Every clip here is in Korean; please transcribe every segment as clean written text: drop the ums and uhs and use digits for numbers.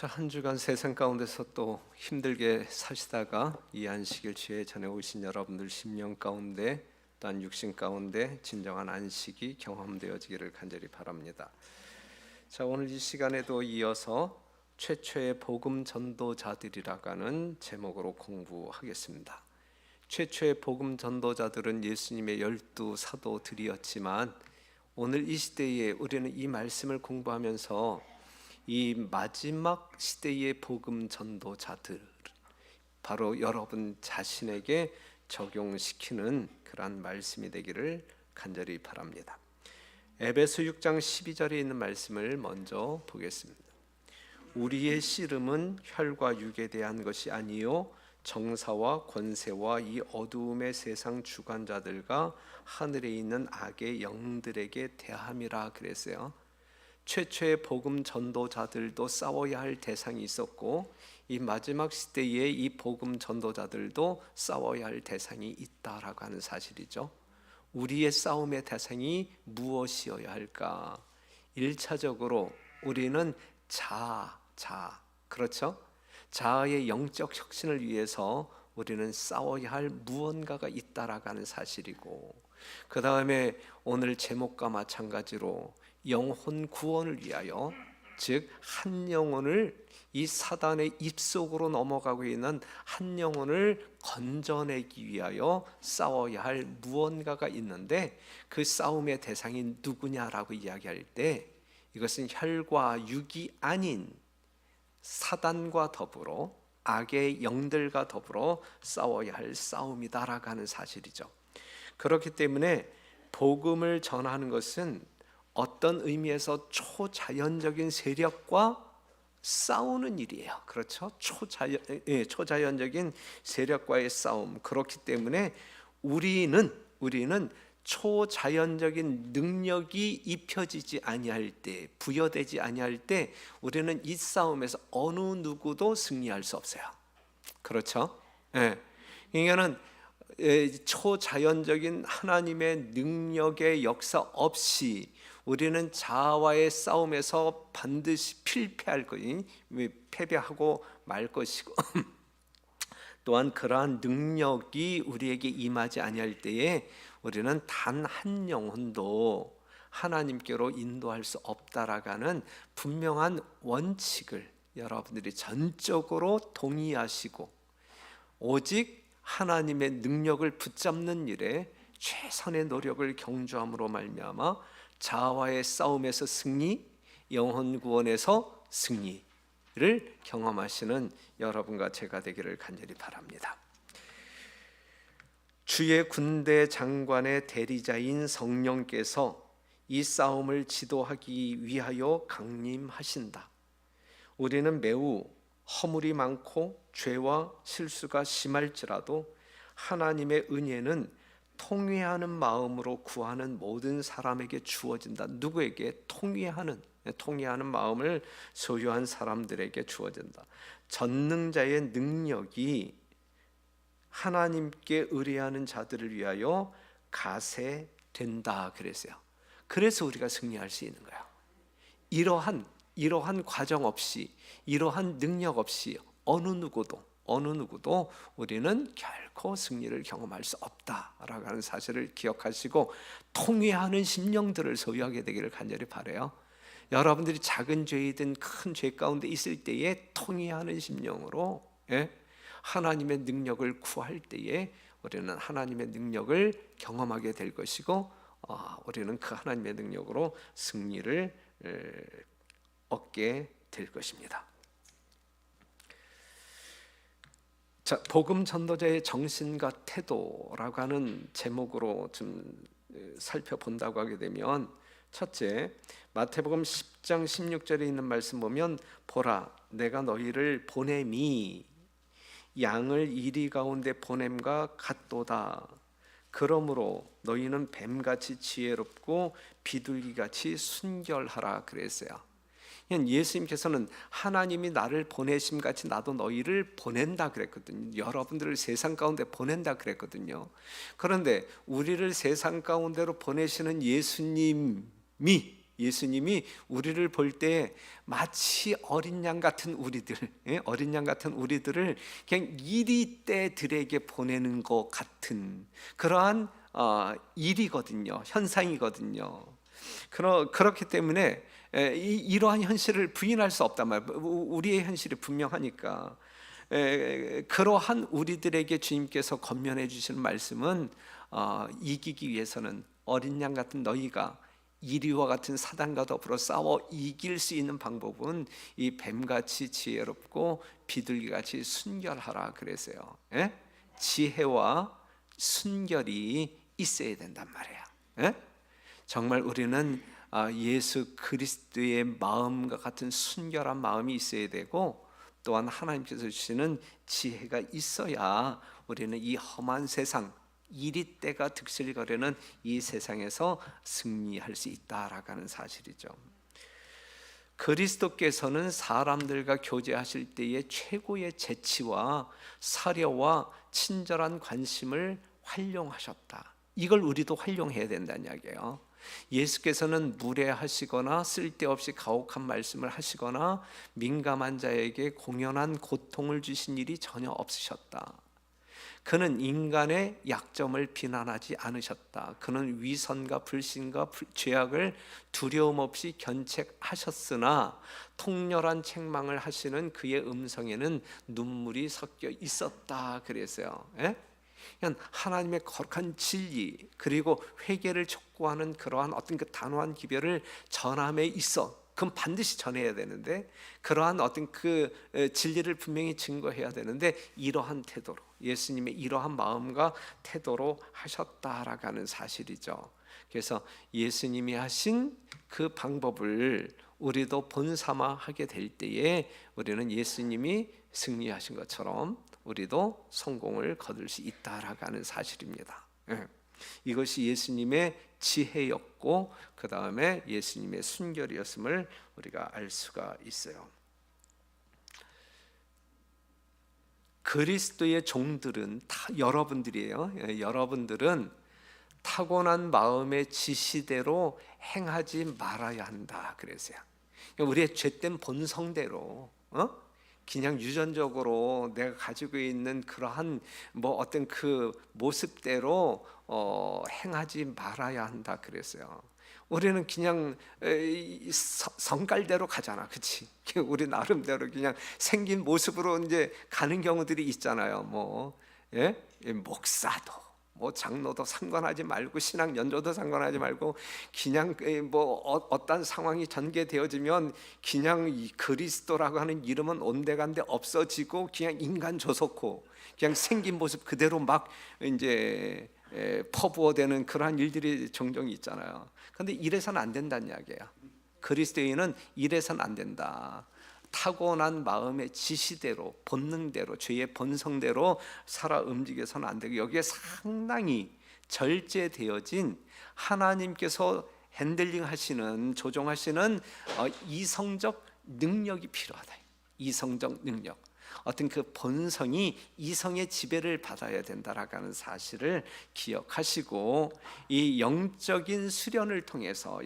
자, 한 주간 세상 가운데서 또 힘들게 사시다가 이 안식일 주에 전해오신 여러분들 심령 가운데 또한 육신 가운데 진정한 안식이 경험되어지기를 간절히 바랍니다. 자, 오늘 이 시간에도 이어서 최초의 복음 전도자들이라고 하는 제목으로 공부하겠습니다. 최초의 복음 전도자들은 예수님의 12 사도들이었지만 오늘 이 시대에 우리는 이 말씀을 공부하면서 이 마지막 시대의 복음 전도자들, 바로 여러분 자신에게 적용시키는 그러한 말씀이 되기를 간절히 바랍니다. 에베소 6장 12절에 있는 말씀을 먼저 보겠습니다. 우리의 씨름은 혈과 육에 대한 것이 아니요 정사와 권세와 이 어두움의 세상 주관자들과 하늘에 있는 악의 영들에게 대함이라 그랬어요. 최초의 복음 전도자들도 싸워야 할 대상이 있었고 이 마지막 시대에 이 복음 전도자들도 싸워야 할 대상이 있다라고 하는 사실이죠. 우리의 싸움의 대상이 무엇이어야 할까? 1차적으로 우리는 그렇죠? 자아의 영적 혁신을 위해서 우리는 싸워야 할 무언가가 있다라고 하는 사실이고, 그 다음에 오늘 제목과 마찬가지로 영혼 구원을 위하여, 즉 한 영혼을 이 사단의 입속으로 넘어가고 있는 한 영혼을 건져내기 위하여 싸워야 할 무언가가 있는데, 그 싸움의 대상이 누구냐라고 이야기할 때 이것은 혈과 육이 아닌 사단과 더불어 악의 영들과 더불어 싸워야 할 싸움이다라고 하는 사실이죠. 그렇기 때문에 복음을 전하는 것은 어떤 의미에서 초자연적인 세력과 싸우는 일이에요. 그렇죠? 초자연적인 세력과의 싸움. 그렇기 때문에 우리는 초자연적인 능력이 입혀지지 아니할 때, 부여되지 아니할 때 우리는 이 싸움에서 어느 누구도 승리할 수 없어요. 그렇죠? 그러니까는 초자연적인 하나님의 능력의 역사 없이 우리는 자아와의 싸움에서 반드시 필패할 것이, 패배하고 말 것이고 또한 그러한 능력이 우리에게 임하지 아니할 때에 우리는 단 한 영혼도 하나님께로 인도할 수 없다라는 분명한 원칙을 여러분들이 전적으로 동의하시고 오직 하나님의 능력을 붙잡는 일에 최선의 노력을 경주함으로 말미암아 자아와의 싸움에서 승리, 영혼 구원에서 승리를 경험하시는 여러분과 제가 되기를 간절히 바랍니다. 주의 군대 장관의 대리자인 성령께서 이 싸움을 지도하기 위하여 강림하신다. 우리는 매우 허물이 많고 죄와 실수가 심할지라도 하나님의 은혜는 통회하는 마음으로 구하는 모든 사람에게 주어진다. 누구에게? 통회하는 마음을 소유한 사람들에게 주어진다. 전능자의 능력이 하나님께 의뢰하는 자들을 위하여 가세된다 그랬어요. 그래서 우리가 승리할 수 있는 거야. 이러한 과정 없이, 이러한 능력 없이 어느 누구도 우리는 결코 승리를 경험할 수 없다라고 하는 사실을 기억하시고 통회하는 심령들을 소유하게 되기를 간절히 바라요. 여러분들이 작은 죄이든 큰 죄 가운데 있을 때에 통회하는 심령으로 하나님의 능력을 구할 때에 우리는 하나님의 능력을 경험하게 될 것이고, 우리는 그 하나님의 능력으로 승리를 얻게 될 것입니다. 자, 복음 전도자의 정신과 태도라고 하는 제목으로 좀 살펴본다고 하게 되면, 첫째, 마태복음 10장 16절에 있는 말씀 보면 보라 내가 너희를 보냄이 양을 이리 가운데 보냄과 같도다. 그러므로 너희는 뱀같이 지혜롭고 비둘기같이 순결하라 그랬어요. 예수님께서는 하나님이 나를 보내심같이 나도 너희를 보낸다 그랬거든요. 여러분들을 세상 가운데 보낸다 그랬거든요. 그런데 우리를 세상 가운데로 보내시는 예수님이 예수님이 우리를 볼 때 마치 어린 양 같은 우리들, 어린 양 같은 우리들을 그냥 이리떼들에게 보내는 것 같은 그러한 일이거든요. 현상이거든요. 그렇기 때문에 이러한 현실을 부인할 수 없단 말이에요. 우리의 현실이 분명하니까. 그러한 우리들에게 주님께서 권면해 주시는 말씀은 이기기 위해서는 어린 양 같은 너희가 이리와 같은 사단과 더불어 싸워 이길 수 있는 방법은 이 뱀같이 지혜롭고 비둘기같이 순결하라 그랬어요. 지혜와 순결이 있어야 된단 말이에요. 정말 우리는 예수 그리스도의 마음과 같은 순결한 마음이 있어야 되고, 또한 하나님께서 주시는 지혜가 있어야 우리는 이 험한 세상, 이리때가 득실거리는 이 세상에서 승리할 수 있다라고 하는 사실이죠. 그리스도께서는 사람들과 교제하실 때의 최고의 재치와 사려와 친절한 관심을 활용하셨다. 이걸 우리도 활용해야 된다는 이야기예요. 예수께서는 무례하시거나 쓸데없이 가혹한 말씀을 하시거나 민감한 자에게 공연한 고통을 주신 일이 전혀 없으셨다. 그는 인간의 약점을 비난하지 않으셨다. 그는 위선과 불신과 죄악을 두려움 없이 견책하셨으나 통렬한 책망을 하시는 그의 음성에는 눈물이 섞여 있었다 그랬어요. 그냥 하나님의 거룩한 진리 그리고 회개를 촉구하는 그러한 어떤 그 단호한 기별을 전함에 있어, 그건 반드시 전해야 되는데, 그러한 어떤 그 진리를 분명히 증거해야 되는데, 이러한 태도로, 예수님의 이러한 마음과 태도로 하셨다라고 하는 사실이죠. 그래서 예수님이 하신 그 방법을 우리도 본삼아 하게 될 때에 우리는 예수님이 승리하신 것처럼 우리도 성공을 거둘 수 있다라고 하는 사실입니다. 이것이 예수님의 지혜였고 그 다음에 예수님의 순결이었음을 우리가 알 수가 있어요. 그리스도의 종들은 다 여러분들이에요. 여러분들은 타고난 마음의 지시대로 행하지 말아야 한다 그랬어요. 우리의 죄된 본성대로 그냥 유전적으로 내가 가지고 있는 그러한 어떤 그 모습대로 행하지 말아야 한다 그랬어요. 우리는 그냥 성깔대로 가잖아, 그렇지? 우리 나름대로 그냥 생긴 모습으로 이제 가는 경우들이 있잖아요. 목사도 장로도 상관하지 말고 신앙 연조도 상관하지 말고 그냥 어떤 상황이 전개되어지면 그냥 이 그리스도라고 하는 이름은 온데간데 없어지고 그냥 인간 조속고 그냥 생긴 모습 그대로 막 이제 퍼부어대는 그러한 일들이 종종 있잖아요. 그런데 이래서는 안 된다는 이야기예요. 그리스도인은 이래서는 안 된다. 타고난 마음의 지시대로, 본능대로, 죄의 본성대로 살아 움직여서는 안 되고, 여기에 상당히 절제되어진 하나님께서 핸들링 하시는, 조종하시는 이성적 능력이 필요하다. 이성적 능력, 어떤 그 본성이 이성의 지배를 받아야 된다라고 하는 사실을 기억하시고, 이 영적인 수련을 통해서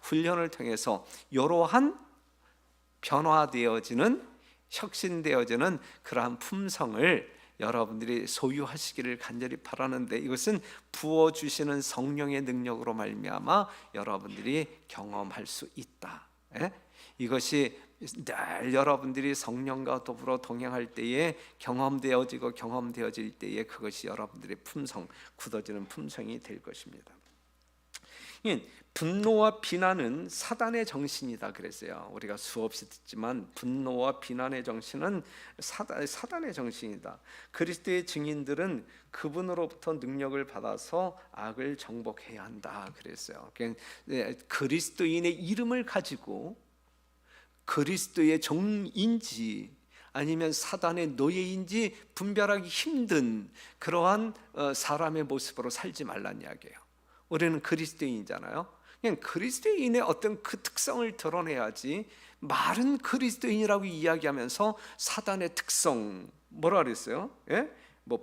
훈련을 통해서 이러한 변화되어지는, 혁신되어지는 그러한 품성을 여러분들이 소유하시기를 간절히 바라는데, 이것은 부어주시는 성령의 능력으로 말미암아 여러분들이 경험할 수 있다. 이것이 늘 여러분들이 성령과 더불어 동행할 때에 경험되어질 때에 그것이 여러분들의 품성, 굳어지는 품성이 될 것입니다. 분노와 비난은 사단의 정신이다 그랬어요. 우리가 수없이 듣지만 분노와 비난의 정신은 사단의 정신이다. 그리스도의 증인들은 그분으로부터 능력을 받아서 악을 정복해야 한다 그랬어요. 그리스도인의 이름을 가지고 그리스도의 종인지 아니면 사단의 노예인지 분별하기 힘든 그러한 사람의 모습으로 살지 말란 이야기예요. 우리는 그리스도인이잖아요. 그냥 그리스도인의 어떤 그 특성을 드러내야지, 말은 그리스도인이라고 이야기하면서 사단의 특성, 뭐라 그랬어요?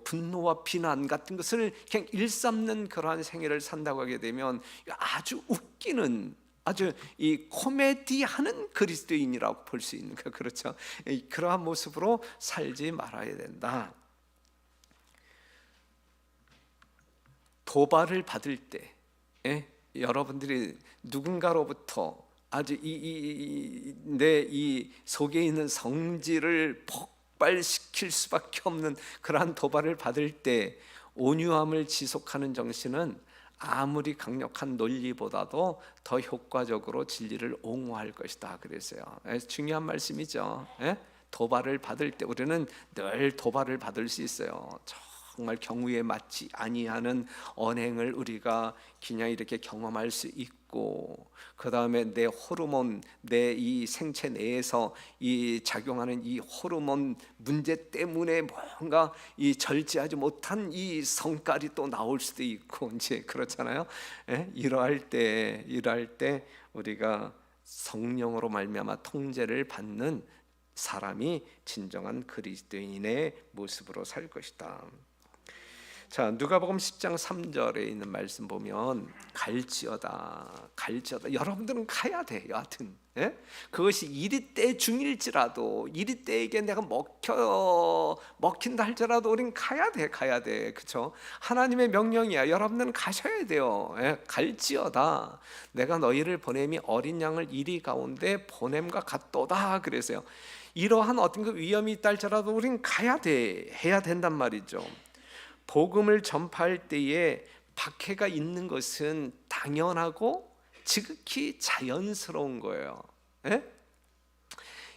분노와 비난 같은 것을 그냥 일삼는 그러한 생애를 산다고 하게 되면 아주 웃기는 웃기는 아주 이 코미디하는 그리스도인이라고 볼 수 있는 거, 그렇죠? 그러한 모습으로 살지 말아야 된다. 도발을 받을 때, 여러분들이 누군가로부터 아주 내 이 속에 있는 성질을 폭발시킬 수밖에 없는 그러한 도발을 받을 때 온유함을 지속하는 정신은 아무리 강력한 논리보다도 더 효과적으로 진리를 옹호할 것이다 그랬어요. 중요한 말씀이죠. 도발을 받을 때 우리는 늘 도발을 받을 수 있어요. 정말 경우에 맞지 아니하는 언행을 우리가 그냥 이렇게 경험할 수 있고, 그 다음에 내 호르몬, 내 이 생체 내에서 이 작용하는 이 호르몬 문제 때문에 뭔가 이 절제하지 못한 이 성깔이 또 나올 수도 있고, 이제 그렇잖아요. 이러할 때 우리가 성령으로 말미암아 통제를 받는 사람이 진정한 그리스도인의 모습으로 살 것이다. 자, 누가복음 10장 3절에 있는 말씀 보면 갈지어다 여러분들은 가야 돼. 여하튼 그것이 이리때 중일지라도 이리때에게 내가 먹힌다 할지라도 우린 가야 돼. 그렇죠? 하나님의 명령이야. 여러분들은 가셔야 돼요. 갈지어다 내가 너희를 보냄이 어린 양을 이리 가운데 보냄과 같도다 그래서요. 이러한 어떤 그 위험이 있다 할지라도 우린 가야 돼. 해야 된단 말이죠. 복음을 전파할 때에 박해가 있는 것은 당연하고 지극히 자연스러운 거예요.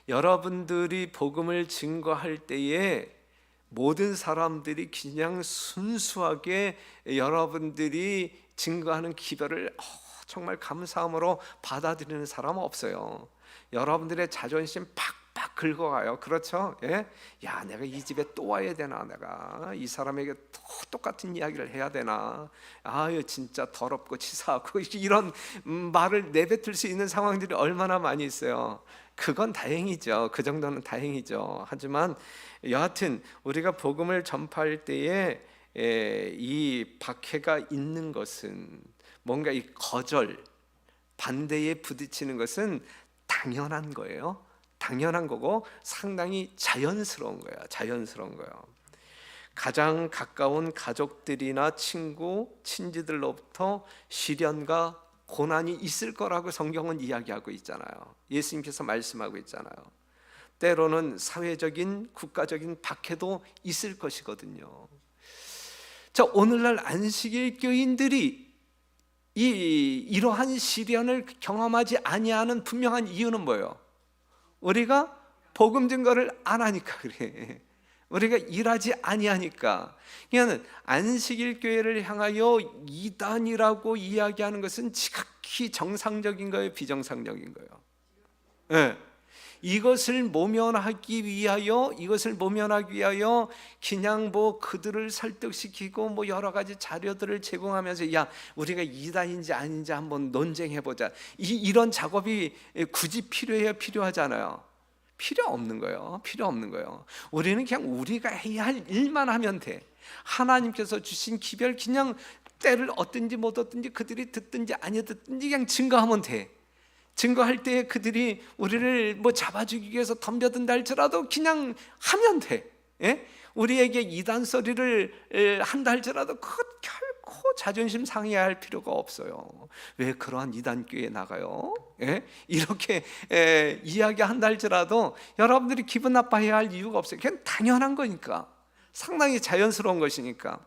여러분들이 복음을 증거할 때에 모든 사람들이 그냥 순수하게 여러분들이 증거하는 기별을 정말 감사함으로 받아들이는 사람은 없어요. 여러분들의 자존심 팍 긁어가요. 그렇죠? 야, 내가 이 집에 또 와야 되나? 내가 이 사람에게 또 똑같은 이야기를 해야 되나? 아유, 진짜 더럽고 치사하고 이런 말을 내뱉을 수 있는 상황들이 얼마나 많이 있어요. 그건 다행이죠. 그 정도는 다행이죠. 하지만 여하튼 우리가 복음을 전파할 때에 이 박해가 있는 것은 뭔가 이 거절, 반대에 부딪히는 것은 당연한 거예요. 당연한 거고 상당히 자연스러운 거예요. 가장 가까운 가족들이나 친지들로부터 시련과 고난이 있을 거라고 성경은 이야기하고 있잖아요. 예수님께서 말씀하고 있잖아요. 때로는 사회적인 국가적인 박해도 있을 것이거든요. 자, 오늘날 안식일 교인들이 이러한 시련을 경험하지 아니하는 분명한 이유는 뭐예요? 우리가 복음 증거를 안 하니까 그래. 우리가 일하지 아니하니까. 그냥 안식일 교회를 향하여 이단이라고 이야기하는 것은 지극히 정상적인 거예요, 비정상적인 거예요. 이것을 모면하기 위하여 그냥 뭐 그들을 설득시키고 뭐 여러 가지 자료들을 제공하면서 야, 우리가 이단인지 아닌지 한번 논쟁해 보자. 이런 작업이 굳이 필요하잖아요. 필요 없는 거예요. 우리는 그냥 우리가 해야 할 일만 하면 돼. 하나님께서 주신 기별 그냥 때를 얻든지 못 얻든지 그들이 듣든지 아니 듣든지 그냥 증거하면 돼. 증거할 때 그들이 우리를 뭐 잡아 죽이기 위해서 덤벼든다 할지라도 그냥 하면 돼. 우리에게 이단 소리를 한다 할지라도 그것 결코 자존심 상해할 필요가 없어요. 왜 그러한 이단 교회에 나가요? 이렇게 이야기한다 할지라도 여러분들이 기분 나빠해야 할 이유가 없어요. 그냥 당연한 거니까, 상당히 자연스러운 것이니까.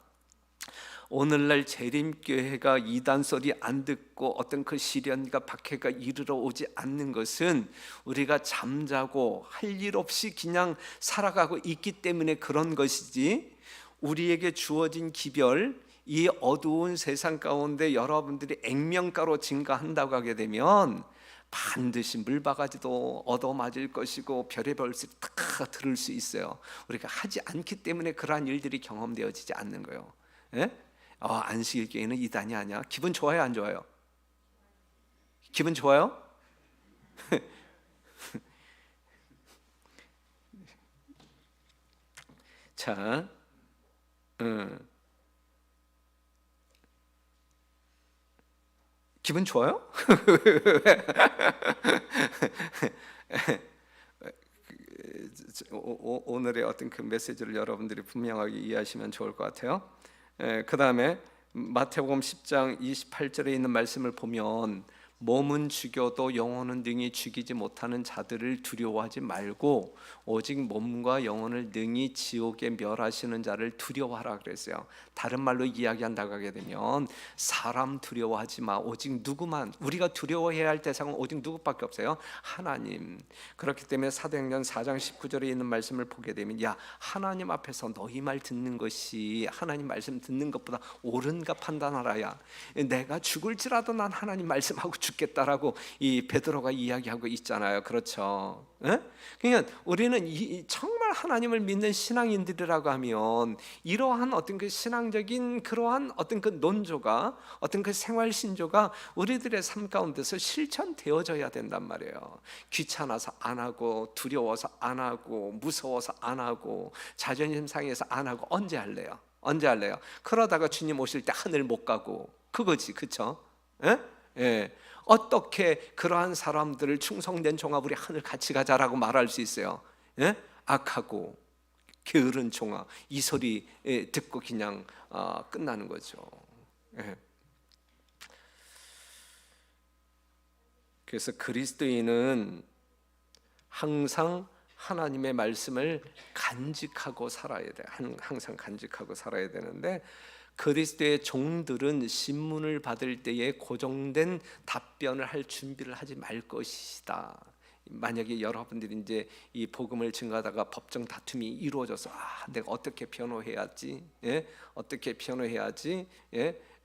오늘날 재림교회가 이단 소리 안 듣고 어떤 그 시련과 박해가 이르러 오지 않는 것은 우리가 잠자고 할 일 없이 그냥 살아가고 있기 때문에 그런 것이지, 우리에게 주어진 기별, 이 어두운 세상 가운데 여러분들이 액면가로 증가한다고 하게 되면 반드시 물바가지도 얻어맞을 것이고 별의별 소리 다 들을 수 있어요. 우리가 하지 않기 때문에 그러한 일들이 경험되어지지 않는 거예요. 안식일 교회는 이단이 아니야. 기분 좋아요, 안 좋아요? 기분 좋아요? 자, 기분 좋아요? 오늘의 어떤 그 메시지를 여러분들이 분명하게 이해하시면 좋을 것 같아요. 그 다음에 마태복음 10장 28절에 있는 말씀을 보면 몸은 죽여도 영혼은 능히 죽이지 못하는 자들을 두려워하지 말고 오직 몸과 영혼을 능히 지옥에 멸하시는 자를 두려워하라 그랬어요. 다른 말로 이야기한다고 하게 되면 사람 두려워하지 마. 오직 누구만, 우리가 두려워해야 할 대상은 오직 누구밖에 없어요? 하나님. 그렇기 때문에 사도행전 4장 19절에 있는 말씀을 보게 되면 야, 하나님 앞에서 너희 말 듣는 것이 하나님 말씀 듣는 것보다 옳은가 판단하라야. 내가 죽을지라도 난 하나님 말씀하고 죽겠다라고 이 베드로가 이야기하고 있잖아요. 그렇죠? 그러니까 우리는 정말 하나님을 믿는 신앙인들이라고 하면 이러한 어떤 그 신앙적인 그러한 어떤 그 논조가, 어떤 그 생활 신조가 우리들의 삶 가운데서 실천되어져야 된단 말이에요. 귀찮아서 안 하고, 두려워서 안 하고, 무서워서 안 하고, 자존심 상해서 안 하고, 언제 할래요? 언제 할래요? 그러다가 주님 오실 때 하늘 못 가고 그거지, 그렇죠? 예. 어떻게 그러한 사람들을 충성된 종아 우리 하늘 같이 가자라고 말할 수 있어요? 예? 악하고 게으른 종아, 이 소리 듣고 그냥 끝나는 거죠. 예. 그래서 그리스도인은 항상 하나님의 말씀을 간직하고 살아야 돼. 항상 간직하고 살아야 되는데 그리스도의 종들은 신문을 받을 때에 고정된 답변을 할 준비를 하지 말 것이다. 만약에 여러분들이 이제 이 복음을 증거하다가 법정 다툼이 이루어져서 내가 어떻게 변호해야지, 어떻게 변호해야지,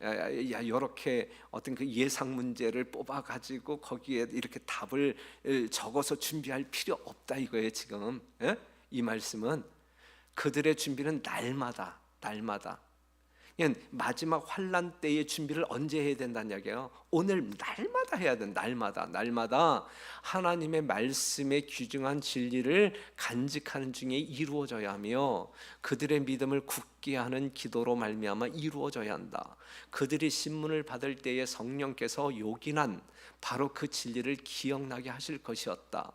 이렇게 어떤 그 예상 문제를 뽑아 가지고 거기에 이렇게 답을 적어서 준비할 필요 없다 이거예요. 지금 이 말씀은 그들의 준비는 날마다 마지막 환난 때의 준비를 언제 해야 된다는 이야기예요. 오늘 날마다 해야 된다. 날마다 하나님의 말씀에 규정한 진리를 간직하는 중에 이루어져야 하며 그들의 믿음을 굳게 하는 기도로 말미암아 이루어져야 한다. 그들이 신문을 받을 때에 성령께서 요긴한 바로 그 진리를 기억나게 하실 것이었다.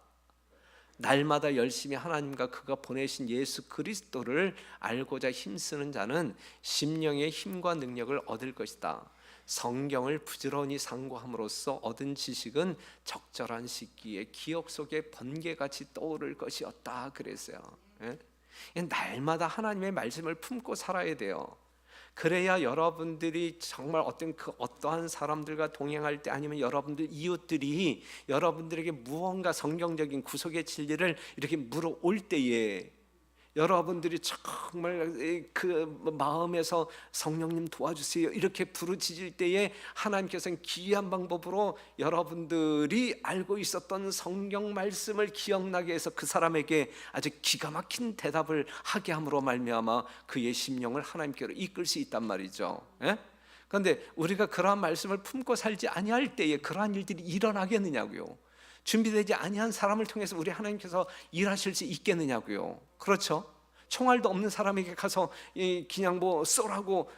날마다 열심히 하나님과 그가 보내신 예수 그리스도를 알고자 힘쓰는 자는 심령의 힘과 능력을 얻을 것이다. 성경을 부지런히 상고함으로써 얻은 지식은 적절한 시기에 기억 속에 번개같이 떠오를 것이었다 그랬어요. 날마다 하나님의 말씀을 품고 살아야 돼요. 그래야 여러분들이 정말 어떠한 사람들과 동행할 때 아니면 여러분들 이웃들이 여러분들에게 무언가 성경적인 구속의 진리를 이렇게 물어올 때에 여러분들이 정말 그 마음에서 성령님 도와주세요 이렇게 부르짖을 때에 하나님께서는 기이한 방법으로 여러분들이 알고 있었던 성경 말씀을 기억나게 해서 그 사람에게 아주 기가 막힌 대답을 하게 함으로 말미암아 그의 심령을 하나님께로 이끌 수 있단 말이죠. 그런데 우리가 그러한 말씀을 품고 살지 아니할 때에 그러한 일들이 일어나겠느냐고요. 준비되지 아니한 사람을 통해서 우리 하나님께서 일하실 수 있겠느냐고요. 그렇죠? 총알도 없는 사람에게 가서 그냥 뭐 쏘라고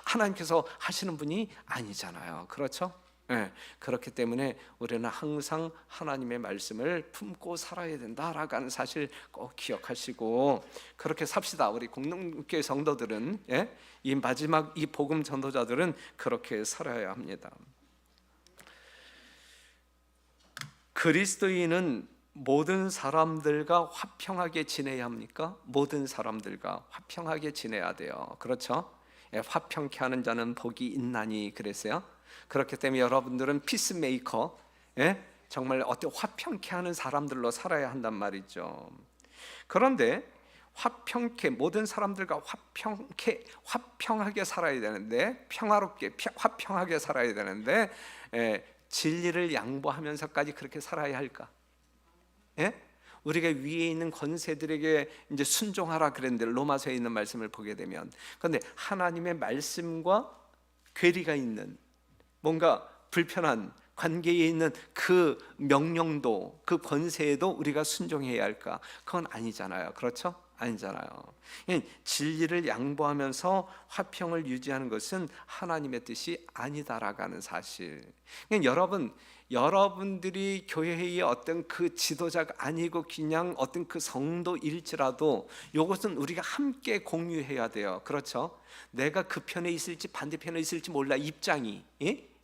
하나님께서 하시는 분이 아니잖아요. 그렇죠? 그렇기 때문에 우리는 항상 하나님의 말씀을 품고 살아야 된다라고 하는 사실 꼭 기억하시고 그렇게 삽시다. 우리 공동교회 성도들은 이 마지막 이 복음 전도자들은 그렇게 살아야 합니다. 그리스도인은 모든 사람들과 화평하게 지내야 합니까? 모든 사람들과 화평하게 지내야 돼요. 그렇죠? 화평케 하는 자는 복이 있나니 그랬어요. 그렇기 때문에 여러분들은 피스메이커, 정말 어떻게 화평케 하는 사람들로 살아야 한단 말이죠. 그런데 화평케 모든 사람들과 화평하게 살아야 되는데 평화롭게 화평하게 살아야 되는데 진리를 양보하면서까지 그렇게 살아야 할까? 우리가 위에 있는 권세들에게 이제 순종하라 그랬는데 로마서에 있는 말씀을 보게 되면 그런데 하나님의 말씀과 괴리가 있는 뭔가 불편한 관계에 있는 그 명령도 그 권세에도 우리가 순종해야 할까? 그건 아니잖아요. 그렇죠? 아니잖아요. 진리를 양보하면서 화평을 유지하는 것은 하나님의 뜻이 아니다라는 사실. 여러분들이 교회의 어떤 그 지도자가 아니고 그냥 어떤 그 성도일지라도 이것은 우리가 함께 공유해야 돼요. 그렇죠? 내가 그 편에 있을지 반대편에 있을지 몰라.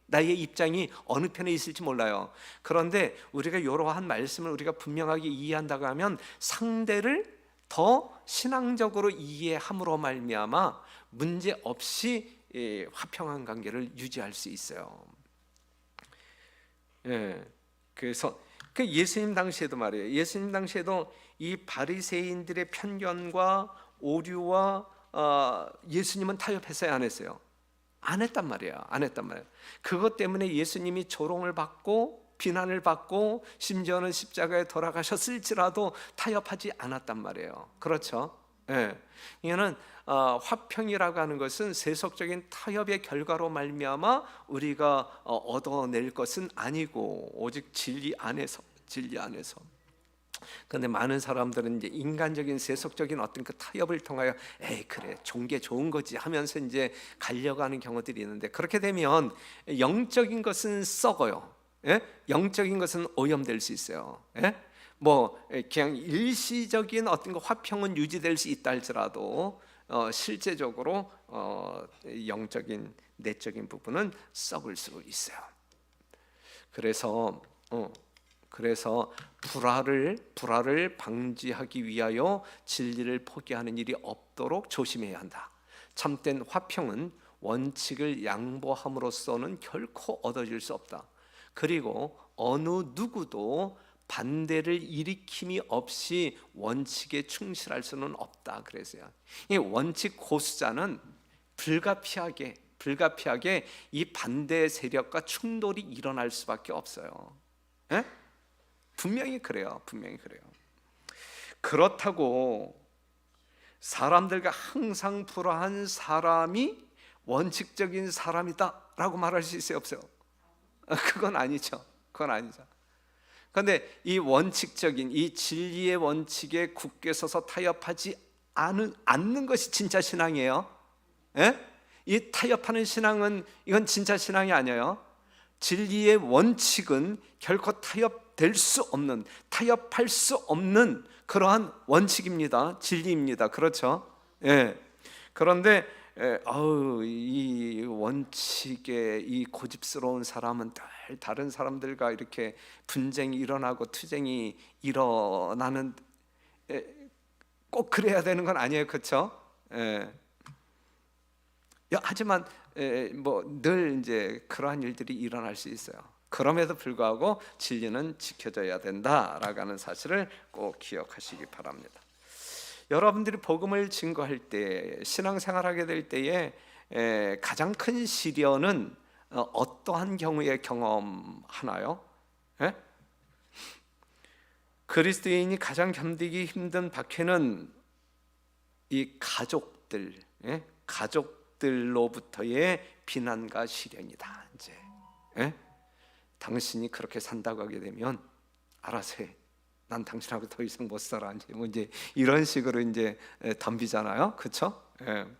나의 입장이 어느 편에 있을지 몰라요. 그런데 우리가 이러한 말씀을 우리가 분명하게 이해한다고 하면 상대를 더 신앙적으로 이해함으로 말미암아 문제 없이 화평한 관계를 유지할 수 있어요. 그래서 그 예수님 당시에도 말이에요. 예수님 당시에도 이 바리새인들의 편견과 오류와 예수님은 타협했어요, 안 했어요? 안 했단 말이에요. 그것 때문에 예수님이 조롱을 받고 비난을 받고 심지어는 십자가에 돌아가셨을지라도 타협하지 않았단 말이에요. 그렇죠? 이거는 화평이라고 하는 것은 세속적인 타협의 결과로 말미암아 우리가 얻어낼 것은 아니고 오직 진리 안에서. 그런데 많은 사람들은 이제 인간적인 세속적인 어떤 그 타협을 통하여 그래 좋은 게 좋은 거지 하면서 이제 가려고 하는 경우들이 있는데, 그렇게 되면 영적인 것은 썩어요. 영적인 것은 오염될 수 있어요. 뭐 그냥 일시적인 어떤 그 화평은 유지될 수 있다 할지라도 실제적으로 영적인 내적인 부분은 썩을 수 있어요. 그래서 불화를 방지하기 위하여 진리를 포기하는 일이 없도록 조심해야 한다. 참된 화평은 원칙을 양보함으로써는 결코 얻어질 수 없다. 그리고 어느 누구도 반대를 일으킴이 없이 원칙에 충실할 수는 없다. 그래서요, 이 원칙 고수자는 불가피하게 이 반대 세력과 충돌이 일어날 수밖에 없어요. 분명히 그래요. 그렇다고 사람들과 항상 불화한 사람이 원칙적인 사람이다라고 말할 수 있어요, 없어요? 그건 아니죠. 그런데 이 원칙적인 이 진리의 원칙에 굳게 서서 타협하지 않는 것이 진짜 신앙이에요. 이 타협하는 신앙은 이건 진짜 신앙이 아니에요. 진리의 원칙은 결코 타협할 수 없는 그러한 원칙입니다. 진리입니다. 그렇죠? 그런데 이 원칙에 이 고집스러운 사람은 늘 다른 사람들과 이렇게 분쟁이 일어나고 투쟁이 일어나는, 꼭 그래야 되는 건 아니에요. 그렇죠? 하지만 뭐 늘 이제 그러한 일들이 일어날 수 있어요. 그럼에도 불구하고 진리는 지켜져야 된다라고 하는 사실을 꼭 기억하시기 바랍니다. 여러분들이 복음을 증거할 때, 신앙생활하게 될 때에 가장 큰 시련은 어떠한 경우에 경험하나요? 그리스도인이 가장 견디기 힘든 박해는 이 가족들로부터의 비난과 시련이다. 이제 당신이 그렇게 산다고 하게 되면 알아서 해. 난 당신하고 더 이상 못 살아. 이제 이런 식으로 이제 덤비잖아요, 그렇죠? 그냥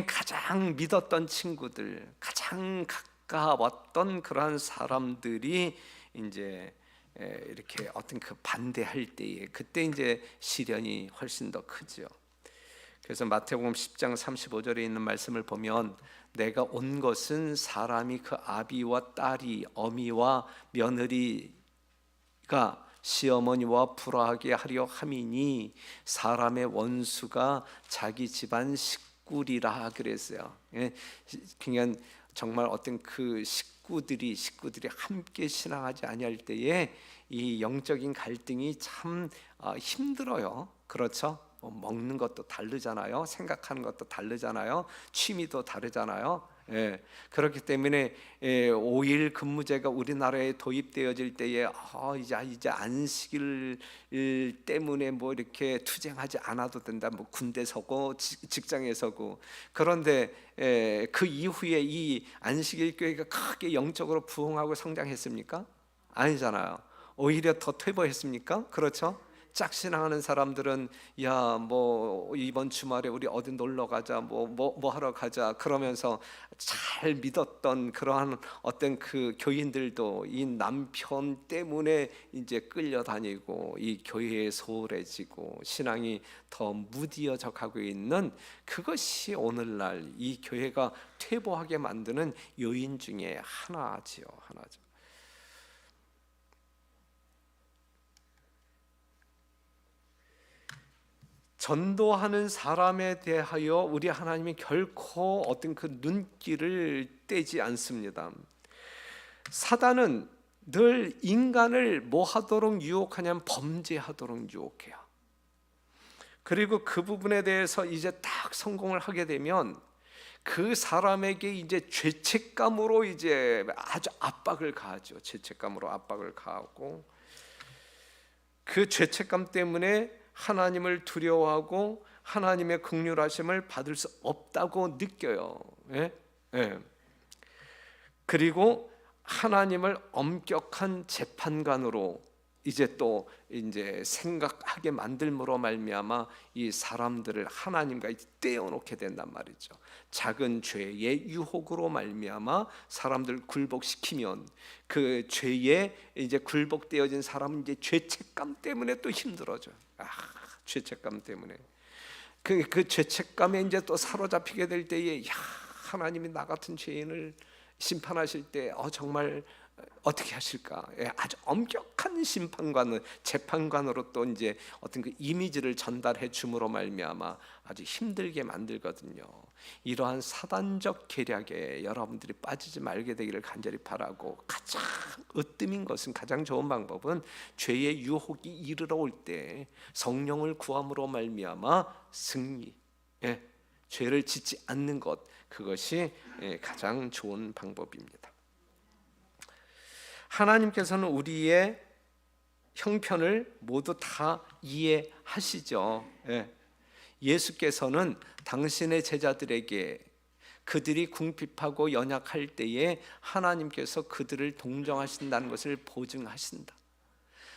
가장 믿었던 친구들, 가장 가까웠던 그러한 사람들이 이제 이렇게 어떤 그 반대할 때에 그때 이제 시련이 훨씬 더 크죠. 그래서 마태복음 10장 35절에 있는 말씀을 보면 내가 온 것은 사람이 그 아비와 딸이 어미와 며느리가 시어머니와 불화하게 하려 함이니 사람의 원수가 자기 집안 식구리라 그랬어요. 그냥 정말 어떤 그 식구들이 함께 신앙하지 아니할 때에 이 영적인 갈등이 참 힘들어요. 그렇죠? 먹는 것도 다르잖아요. 생각하는 것도 다르잖아요. 취미도 다르잖아요. 그렇기 때문에 5일 근무제가 우리나라에 도입되어질 때에 이제 안식일 때문에 뭐 이렇게 투쟁하지 않아도 된다. 뭐 군대 서고 직장에 서고. 그런데 그 이후에 이 안식일 교회가 크게 영적으로 부흥하고 성장했습니까? 아니잖아요. 오히려 더 퇴보했습니까? 그렇죠? 짝신앙하는 사람들은 야 뭐 이번 주말에 우리 어디 놀러 가자 뭐 하러 가자 그러면서 잘 믿었던 그러한 어떤 그 교인들도 이 남편 때문에 이제 끌려다니고 이 교회에 소홀해지고 신앙이 더 무디어져 가고 있는, 그것이 오늘날 이 교회가 퇴보하게 만드는 요인 중에 하나죠. 전도하는 사람에 대하여 우리 하나님이 결코 어떤 그 눈길을 떼지 않습니다. 사단은 늘 인간을 뭐 하도록 유혹하냐면 범죄하도록 유혹해요. 그리고 그 부분에 대해서 이제 딱 성공을 하게 되면 그 사람에게 이제 죄책감으로 이제 아주 압박을 가하죠. 죄책감으로 압박을 가하고, 그 죄책감 때문에 하나님을 두려워하고 하나님의 긍휼하심을 받을 수 없다고 느껴요. 예? 예. 그리고 하나님을 엄격한 재판관으로 이제 생각하게 만들므로 말미암아 이 사람들을 하나님과 떼어놓게 된단 말이죠. 작은 죄의 유혹으로 말미암아 사람들 굴복시키면 그 죄에 이제 굴복되어진 사람은 이제 죄책감 때문에 또 힘들어져. 죄책감 때문에 그 죄책감에 이제 또 사로잡히게 될 때에 하나님이 나 같은 죄인을 심판하실 때 정말 어떻게 하실까? 아주 엄격한 심판관은 재판관으로 또 이제 어떤 그 이미지를 전달해 줌으로 말미암아 아주 힘들게 만들거든요. 이러한 사단적 계략에 여러분들이 빠지지 말게 되기를 간절히 바라고, 가장 으뜸인 것은, 가장 좋은 방법은 죄의 유혹이 이르러 올 때 성령을 구함으로 말미암아 승리, 죄를 짓지 않는 것, 그것이 가장 좋은 방법입니다. 하나님께서는 우리의 형편을 모두 다 이해하시죠. 예수께서는 당신의 제자들에게 그들이 궁핍하고 연약할 때에 하나님께서 그들을 동정하신다는 것을 보증하신다.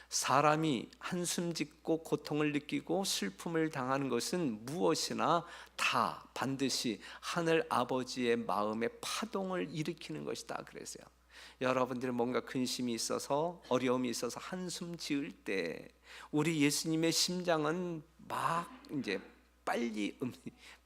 사람이 한숨 짓고 고통을 느끼고 슬픔을 당하는 것은 무엇이나 다 반드시 하늘 아버지의 마음의 파동을 일으키는 것이다 그랬어요. 여러분들이 뭔가 근심이 있어서 어려움이 있어서 한숨 지을 때 우리 예수님의 심장은 막 이제 빨리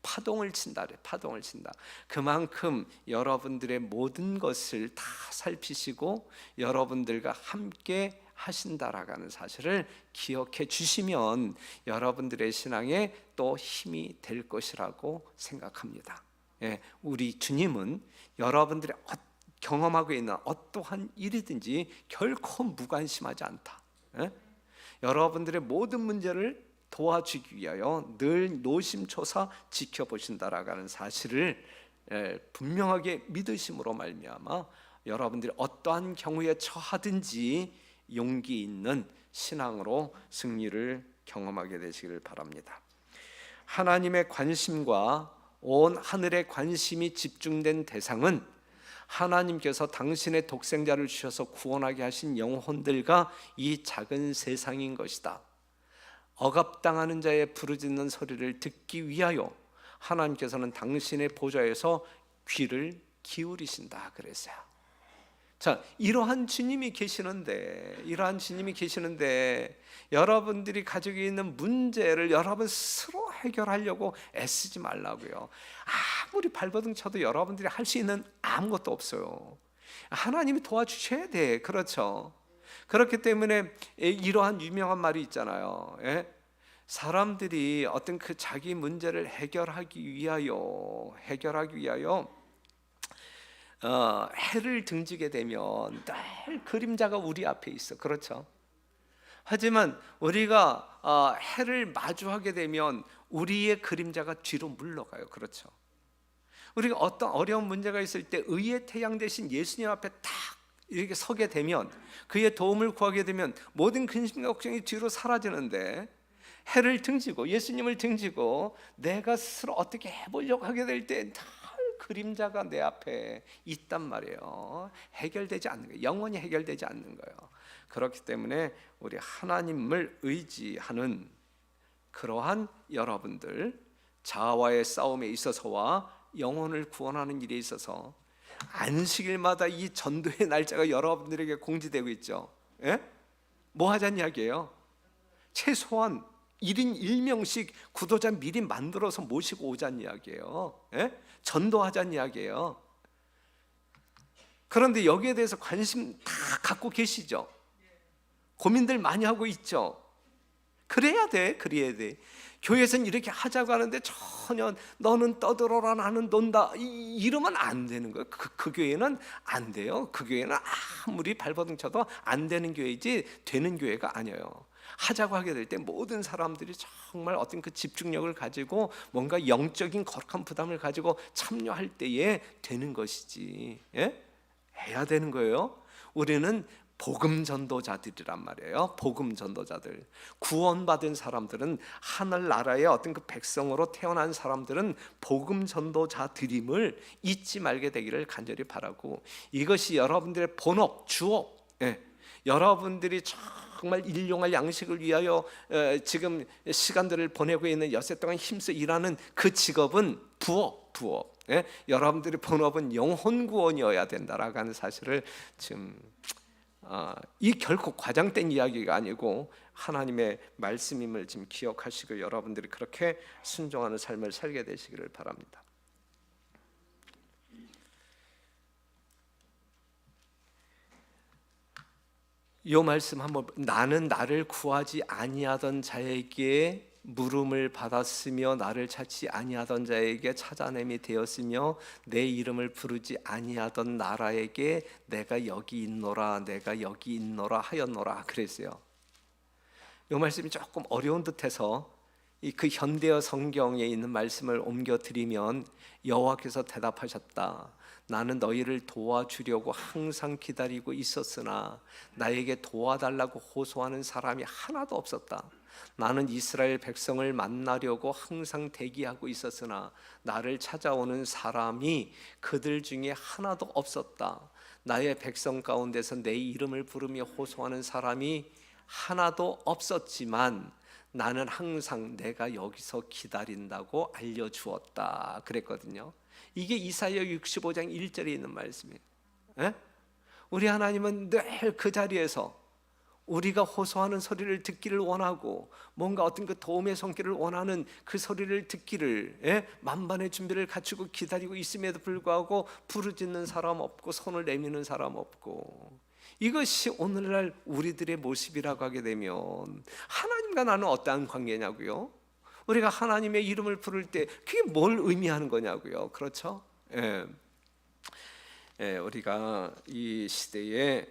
파동을 친다 그래. 파동을 친다. 그만큼 여러분들의 모든 것을 다 살피시고 여러분들과 함께 하신다라는 사실을 기억해 주시면 여러분들의 신앙에 또 힘이 될 것이라고 생각합니다. 우리 주님은 여러분들의 경험하고 있는 어떠한 일이든지 결코 무관심하지 않다. 여러분들의 모든 문제를 도와주기 위하여 늘 노심초사 지켜보신다라는 사실을 분명하게 믿으심으로 말미암아 여러분들이 어떠한 경우에 처하든지 용기 있는 신앙으로 승리를 경험하게 되시기를 바랍니다. 하나님의 관심과 온 하늘의 관심이 집중된 대상은 하나님께서 당신의 독생자를 주셔서 구원하게 하신 영혼들과 이 작은 세상인 것이다. 억압당하는 자의 부르짖는 소리를 듣기 위하여 하나님께서는 당신의 보좌에서 귀를 기울이신다 그랬어요. 자, 이러한 주님이 계시는데 여러분들이 가지고 있는 문제를 여러분 스스로 해결하려고 애쓰지 말라고요. 아무리 발버둥 쳐도 여러분들이 할 수 있는 아무것도 없어요. 하나님이 도와주셔야 돼. 그렇죠? 그렇기 때문에 이러한 유명한 말이 있잖아요. 사람들이 어떤 그 자기 문제를 해결하기 위하여 해를 등지게 되면 늘 그림자가 우리 앞에 있어. 그렇죠? 하지만 우리가 해를 마주하게 되면 우리의 그림자가 뒤로 물러가요. 그렇죠? 우리가 어떤 어려운 문제가 있을 때 의의 태양 대신 예수님 앞에 딱 이렇게 서게 되면, 그의 도움을 구하게 되면 모든 근심과 걱정이 뒤로 사라지는데, 해를 등지고 예수님을 등지고 내가 스스로 어떻게 해보려고 하게 될 때 늘 그림자가 내 앞에 있단 말이에요. 해결되지 않는 거예요. 영원히 해결되지 않는 거예요. 그렇기 때문에 우리 하나님을 의지하는 그러한 여러분들, 자아와의 싸움에 있어서와 영혼을 구원하는 일에 있어서 안식일마다 이 전도의 날짜가 여러분들에게 공지되고 있죠. 예? 뭐 하자는 이야기예요? 최소한 1인 1명씩 구도자 미리 만들어서 모시고 오자는 이야기예요. 예? 전도하자는 이야기예요. 그런데 여기에 대해서 관심 다 갖고 계시죠? 고민들 많이 하고 있죠? 그래야 돼. 교회에서는 이렇게 하자고 하는데 전혀 너는 떠들어라 나는 논다 이러면 안 되는 거예요. 그 교회는 안 돼요. 그 교회는 아무리 발버둥 쳐도 안 되는 교회이지 되는 교회가 아니에요. 하자고 하게 될 때 모든 사람들이 정말 어떤 그 집중력을 가지고 뭔가 영적인 거룩한 부담을 가지고 참여할 때에 되는 것이지. 예? 해야 되는 거예요. 우리는 복음 전도자들이란 말이에요. 복음 전도자들, 구원받은 사람들은, 하늘나라의 어떤 그 백성으로 태어난 사람들은 복음 전도자들임을 잊지 말게 되기를 간절히 바라고, 이것이 여러분들의 본업, 주업, 여러분들이 정말 일용할 양식을 위하여 지금 시간들을 보내고 있는 여세 동안 힘써 일하는 그 직업은 부업. 여러분들의 본업은 영혼 구원이어야 된다라고 하는 사실을 지금 이 결코 과장된 이야기가 아니고 하나님의 말씀임을 지금 기억하시고 여러분들이 그렇게 순종하는 삶을 살게 되시기를 바랍니다. 이 말씀 한번, 나는 나를 구하지 아니하던 자에게 물음을 받았으며 나를 찾지 아니하던 자에게 찾아냄이 되었으며 내 이름을 부르지 아니하던 나라에게 내가 여기 있노라 하였노라 그랬어요. 이 말씀이 조금 어려운 듯해서 그 현대어 성경에 있는 말씀을 옮겨 드리면, 여호와께서 대답하셨다. 나는 너희를 도와주려고 항상 기다리고 있었으나 나에게 도와달라고 호소하는 사람이 하나도 없었다. 나는 이스라엘 백성을 만나려고 항상 대기하고 있었으나 나를 찾아오는 사람이 그들 중에 하나도 없었다. 나의 백성 가운데서 내 이름을 부르며 호소하는 사람이 하나도 없었지만 나는 항상 내가 여기서 기다린다고 알려주었다 그랬거든요. 이게 이사야 65장 1절에 있는 말씀이에요. 우리 하나님은 늘 그 자리에서 우리가 호소하는 소리를 듣기를 원하고, 뭔가 어떤 그 도움의 손길을 원하는 그 소리를 듣기를 만반의 준비를 갖추고 기다리고 있음에도 불구하고 부르짖는 사람 없고 손을 내미는 사람 없고, 이것이 오늘날 우리들의 모습이라고 하게 되면 하나님과 나는 어떠한 관계냐고요? 우리가 하나님의 이름을 부를 때 그게 뭘 의미하는 거냐고요? 그렇죠? 우리가 이 시대에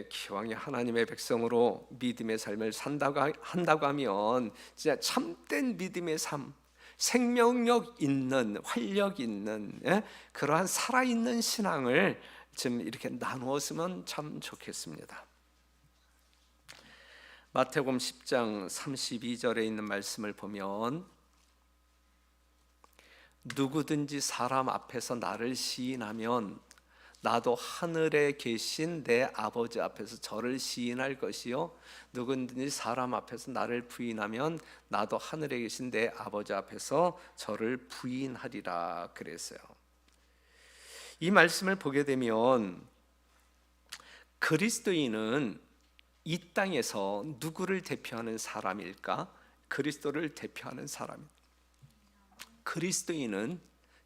기왕에 하나님의 백성으로 믿음의 삶을 한다고 하면 진짜 참된 믿음의 삶, 생명력 있는, 활력 있는 그러한 살아있는 신앙을 좀 이렇게 나누었으면 참 좋겠습니다. 마태복음 10장 32절에 있는 말씀을 보면, 누구든지 사람 앞에서 나를 시인하면 나도 하늘에 계신 내 아버지 앞에서 저를 시인할 것이요, 누구든지 사람 앞에서 나를 부인하면 나도 하늘에 계신 내 아버지 앞에서 저를 부인하리라 그랬어요. 이 말씀을 보게 되면 그리스도인은 이 땅에서 누구를 대표하는 사람일까? 그리스도를 대표하는 사람. 그리스도인은,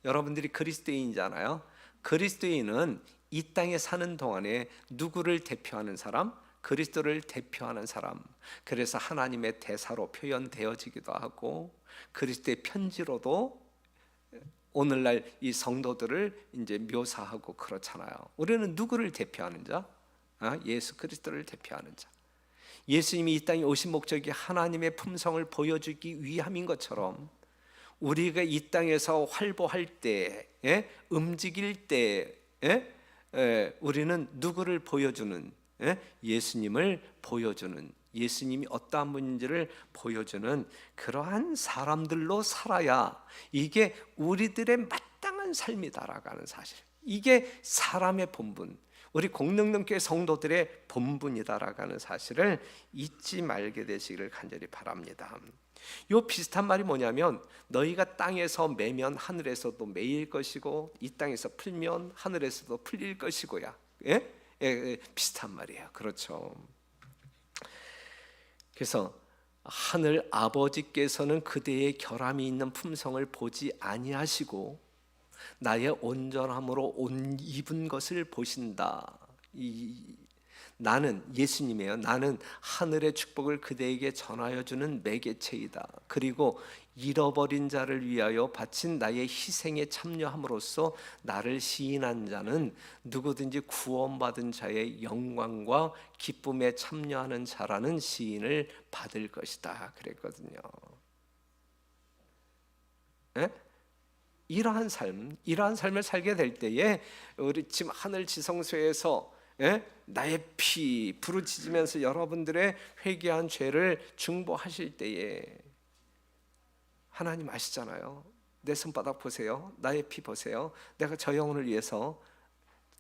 여러분들이 그리스도인이잖아요. 그리스도인은 이 땅에 사는 동안에 누구를 대표하는 사람? 그리스도를 대표하는 사람. 그래서 하나님의 대사로 표현되어지기도 하고, 그리스도의 편지로도 오늘날 이 성도들을 이제 묘사하고 그렇잖아요. 우리는 누구를 대표하는 자? 예수 그리스도를 대표하는 자. 예수님이 이 땅에 오신 목적이 하나님의 품성을 보여주기 위함인 것처럼, 우리가 이 땅에서 활보할 때, 움직일 때, 우리는 누구를 보여주는, 예수님을 보여주는, 예수님이 어떠한 분인지를 보여주는 그러한 사람들로 살아야 이게 우리들의 마땅한 부인한 삶이다라고 하는 사실, 이게 사람의 본분, 우리 공능능교회 성도들의 본분이다라고 하는 사실을 잊지 말게 되시기를 간절히 바랍니다. 요 비슷한 말이 뭐냐면, 너희가 땅에서 매면 하늘에서도 매일 것이고 이 땅에서 풀면 하늘에서도 풀릴 것이고야. 예? 비슷한 말이에요. 그렇죠. 그래서 하늘 아버지께서는 그대의 결함이 있는 품성을 보지 아니하시고 나의 온전함으로 옷 입은 것을 보신다. 나는, 예수님이에요. 나는 하늘의 축복을 그대에게 전하여 주는 매개체이다. 그리고 잃어버린 자를 위하여 바친 나의 희생에 참여함으로써 나를 시인한 자는 누구든지 구원받은 자의 영광과 기쁨에 참여하는 자라는 시인을 받을 것이다 그랬거든요. 예? 이러한 삶을 살게 될 때에 우리 지금 하늘 지성소에서 나의 피 부르짖으면서 여러분들의 회개한 죄를 중보하실 때에 하나님 아시잖아요. 내 손바닥 보세요. 나의 피 보세요. 내가 저 영혼을 위해서,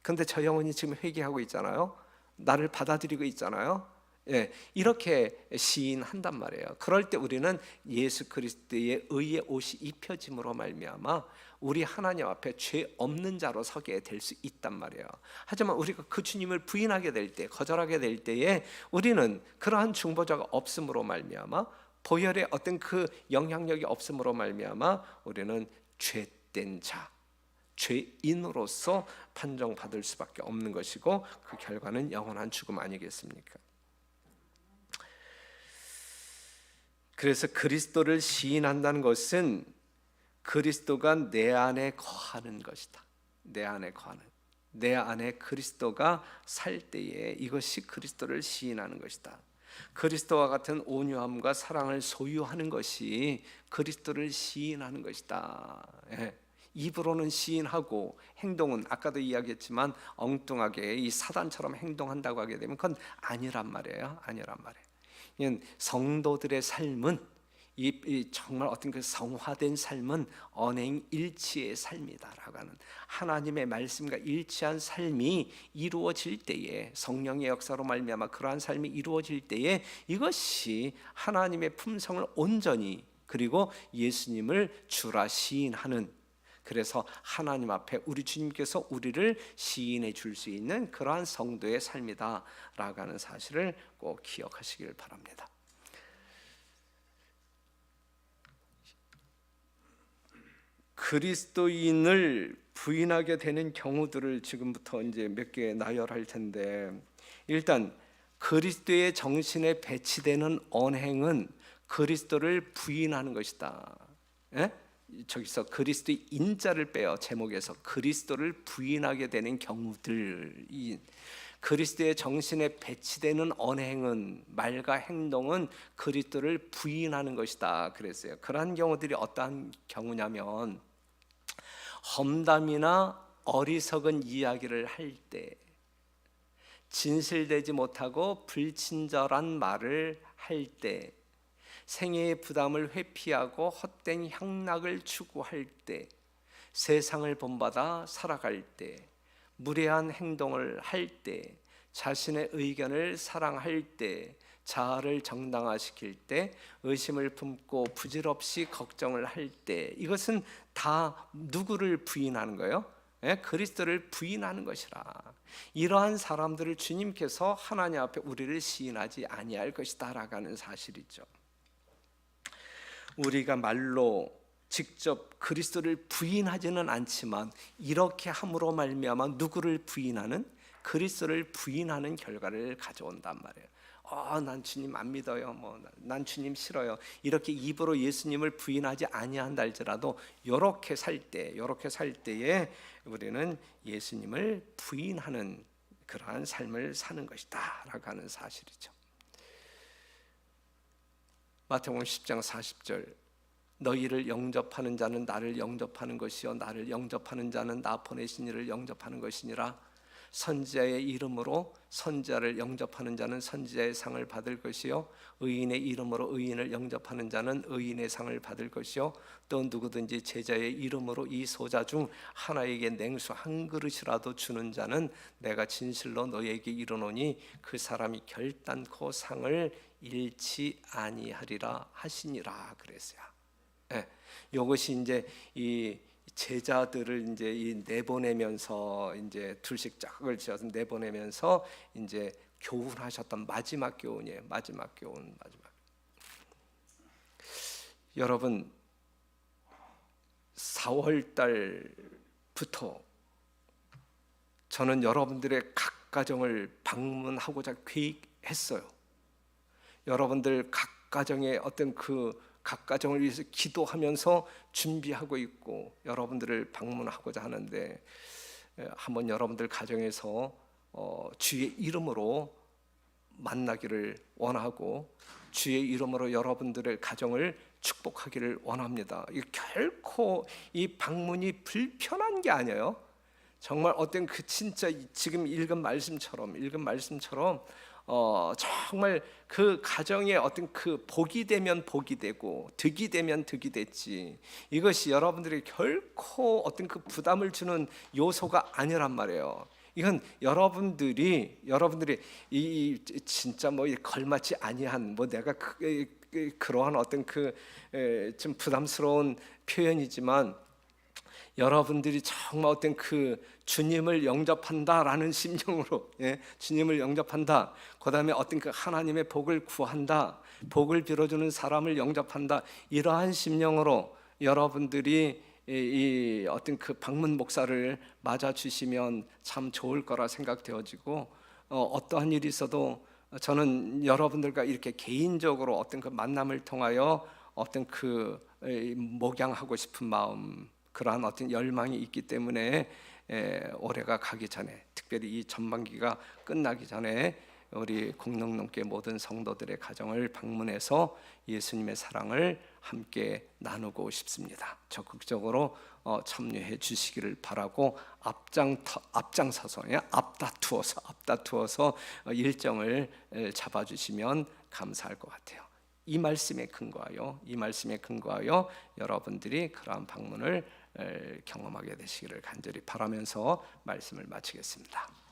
근데 저 영혼이 지금 회개하고 있잖아요. 나를 받아들이고 있잖아요. 이렇게 시인한단 말이에요. 그럴 때 우리는 예수 그리스도의 의의 옷이 입혀짐으로 말미암아 우리 하나님 앞에 죄 없는 자로 서게 될 수 있단 말이에요. 하지만 우리가 그 주님을 부인하게 될 때, 거절하게 될 때에 우리는 그러한 중보자가 없음으로 말미암아, 보혈의 어떤 그 영향력이 없음으로 말미암아 우리는 죄된 자, 죄인으로서 판정받을 수밖에 없는 것이고, 그 결과는 영원한 죽음 아니겠습니까? 그래서 그리스도를 시인한다는 것은 그리스도가 내 안에 거하는 것이다. 내 안에 그리스도가 살 때에 이것이 그리스도를 시인하는 것이다. 그리스도와 같은 온유함과 사랑을 소유하는 것이 그리스도를 시인하는 것이다. 입으로는 시인하고 행동은 아까도 이야기했지만 엉뚱하게 이 사단처럼 행동한다고 하게 되면 그건 아니란 말이에요. 성도들의 삶은 정말 어떤 그 성화된 삶은 언행일치의 삶이다라고 하는, 하나님의 말씀과 일치한 삶이 이루어질 때에, 성령의 역사로 말미암아 그러한 삶이 이루어질 때에 이것이 하나님의 품성을 온전히, 그리고 예수님을 주라 시인하는, 그래서 하나님 앞에 우리 주님께서 우리를 시인해 줄 수 있는 그러한 성도의 삶이다라고 하는 사실을 꼭 기억하시길 바랍니다. 그리스도인을 부인하게 되는 경우들을 지금부터 이제 몇 개 나열할 텐데, 일단 그리스도의 정신에 배치되는 언행은 그리스도를 부인하는 것이다. 저기서 그리스도의 인자를 빼요. 제목에서 그리스도를 부인하게 되는 경우들, 그리스도의 정신에 배치되는 언행은, 말과 행동은 그리스도를 부인하는 것이다 그랬어요. 그러한 경우들이 어떠한 경우냐면, 험담이나 어리석은 이야기를 할 때, 진실되지 못하고 불친절한 말을 할 때, 생애의 부담을 회피하고 헛된 향락을 추구할 때, 세상을 본받아 살아갈 때, 무례한 행동을 할 때, 자신의 의견을 사랑할 때, 자아를 정당화시킬 때, 의심을 품고 부질없이 걱정을 할 때, 이것은 다 누구를 부인하는 거예요? 그리스도를 부인하는 것이라. 이러한 사람들을 주님께서 하나님 앞에 우리를 시인하지 아니할 것이다 라고 하는 사실이죠. 우리가 말로 직접 그리스도를 부인하지는 않지만 이렇게 함으로 말미암아 누구를 부인하는? 그리스도를 부인하는 결과를 가져온단 말이에요. 난 주님 안 믿어요. 난 주님 싫어요. 이렇게 입으로 예수님을 부인하지 아니한다 할지라도 이렇게 살 때에 우리는 예수님을 부인하는 그러한 삶을 사는 것이다라고 하는 사실이죠. 마태복음 10장 40절, 너희를 영접하는 자는 나를 영접하는 것이요 나를 영접하는 자는 나 보내신 이를 영접하는 것이니라. 선지자의 이름으로 선지자를 영접하는 자는 선지자의 상을 받을 것이요, 의인의 이름으로 의인을 영접하는 자는 의인의 상을 받을 것이요, 또 누구든지 제자의 이름으로 이 소자 중 하나에게 냉수 한 그릇이라도 주는 자는 내가 진실로 너희에게 이르노니 그 사람이 결단코 상을 잃지 아니하리라 하시니라 그랬어요. 예, 이것이 이제 이 제자들을 이제 이 내보내면서 이제 둘씩 짝을 지어서 내보내면서 이제 교훈하셨던 마지막 교훈이에요. 마지막 교훈. 여러분 4월 달부터 저는 여러분들의 각 가정을 방문하고자 계획했어요. 여러분들 각 가정의 어떤 각 가정을 위해서 기도하면서 준비하고 있고 여러분들을 방문하고자 하는데, 한번 여러분들 가정에서 주의 이름으로 만나기를 원하고 주의 이름으로 여러분들의 가정을 축복하기를 원합니다. 결코 이 방문이 불편한 게 아니에요. 정말 어떤 진짜 지금 읽은 말씀처럼 정말 그 가정의 어떤 복이 되면 복이 되고 득이 되면 득이 됐지, 이것이 여러분들이 결코 어떤 부담을 주는 요소가 아니란 말이에요. 이건 여러분들이 이 진짜 걸맞지 아니한 내가 그러한 어떤 좀 부담스러운 표현이지만, 여러분들이 정말 어떤 주님을 영접한다라는 심정으로, 주님을 영접한다, 그 다음에 어떤 하나님의 복을 구한다, 복을 빌어주는 사람을 영접한다, 이러한 심령으로 여러분들이 이 어떤 방문 목사를 맞아 주시면 참 좋을 거라 생각되어지고, 어떠한 일이 있어도 저는 여러분들과 이렇게 개인적으로 어떤 만남을 통하여 어떤 목양하고 싶은 마음, 그러한 어떤 열망이 있기 때문에 올해가 가기 전에, 특별히 이 전반기가 끝나기 전에 우리 공동농교회 모든 성도들의 가정을 방문해서 예수님의 사랑을 함께 나누고 싶습니다. 적극적으로 참여해 주시기를 바라고, 앞장서서 앞다투어서 일정을 잡아주시면 감사할 것 같아요. 이 말씀에 근거하여 여러분들이 그러한 방문을 경험하게 되시기를 간절히 바라면서 말씀을 마치겠습니다.